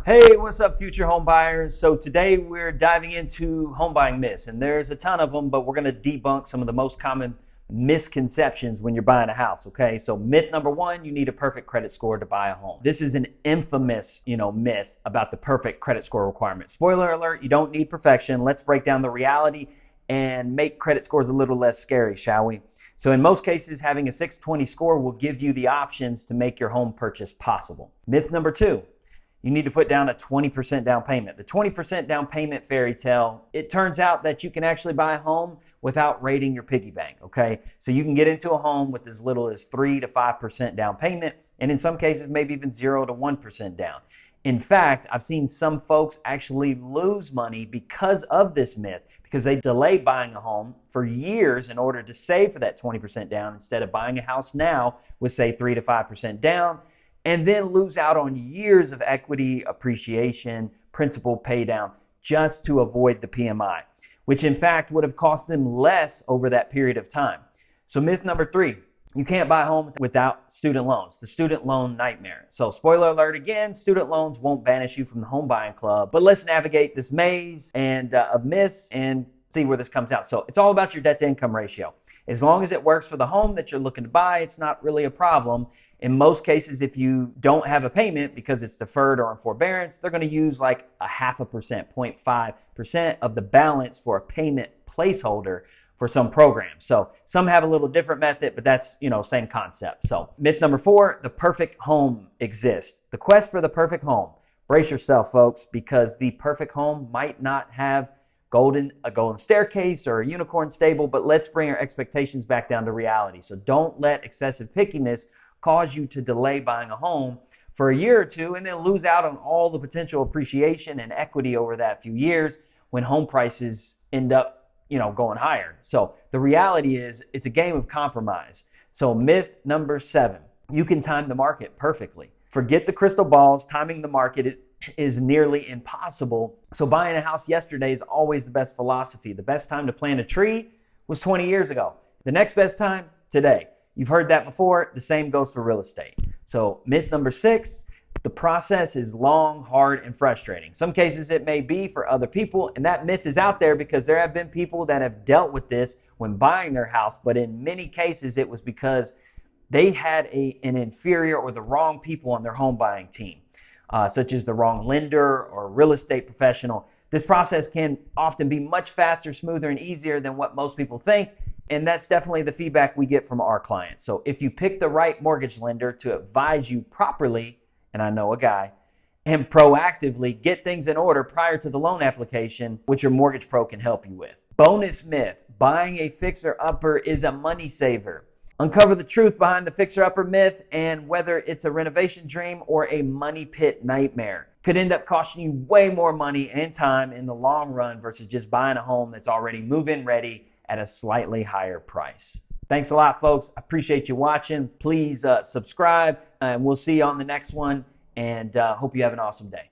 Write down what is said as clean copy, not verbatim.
Hey, what's up, future home buyers? So today we're diving into home buying myths, and there's a ton of them, but we're going to debunk some of the most common misconceptions when you're buying a house. Okay, so myth number one: you need a perfect credit score to buy a home. This is an infamous, myth about the perfect credit score requirement. Spoiler alert: you don't need perfection. Let's break down the reality and make credit scores a little less scary, shall we? So in most cases, having a 620 score will give you the options to make your home purchase possible. Myth number two: you need to put down a 20% down payment. The 20% down payment fairy tale, it turns out that you can actually buy a home without raiding your piggy bank, okay? So you can get into a home with as little as 3 to 5% down payment, and in some cases, maybe even 0 to 1% down. In fact, I've seen some folks actually lose money because of this myth, because they delay buying a home for years in order to save for that 20% down instead of buying a house now with, say, 3 to 5% down, and then lose out on years of equity appreciation, principal pay down, just to avoid the PMI, which in fact would have cost them less over that period of time. So myth number three: you can't buy a home without student loans, the student loan nightmare. So spoiler alert again, student loans won't banish you from the home buying club, but let's navigate this maze of myths and see where this comes out. So it's all about your debt to income ratio. As long as it works for the home that you're looking to buy, it's not really a problem. In most cases, if you don't have a payment because it's deferred or in forbearance, they're going to use like a 0.5%, 0.5% of the balance for a payment placeholder for some programs. So some have a little different method, but that's, same concept. So myth number four: the perfect home exists. The quest for the perfect home. Brace yourself, folks, because the perfect home might not have a golden staircase or a unicorn stable, but let's bring our expectations back down to reality. So don't let excessive pickiness cause you to delay buying a home for a year or two and then lose out on all the potential appreciation and equity over that few years when home prices end up, going higher. So the reality is it's a game of compromise. So myth number seven: you can time the market perfectly. Forget the crystal balls. Timing the market is nearly impossible. So buying a house yesterday is always the best philosophy. The best time to plant a tree was 20 years ago. The next best time, today. You've heard that before. The same goes for real estate. So myth number six: the process is long, hard, and frustrating. Some cases it may be for other people, and that myth is out there because there have been people that have dealt with this when buying their house, but in many cases it was because they had an inferior or the wrong people on their home buying team, such as the wrong lender or real estate professional. This process can often be much faster, smoother, and easier than what most people think. And that's definitely the feedback we get from our clients. So if you pick the right mortgage lender to advise you properly, and I know a guy, and proactively get things in order prior to the loan application, which your mortgage pro can help you with. Bonus myth: buying a fixer-upper is a money saver. Uncover the truth behind the fixer-upper myth and whether it's a renovation dream or a money pit nightmare. Could end up costing you way more money and time in the long run versus just buying a home that's already move-in ready at a slightly higher price. Thanks a lot, folks. I appreciate you watching. Please subscribe, and we'll see you on the next one, and hope you have an awesome day.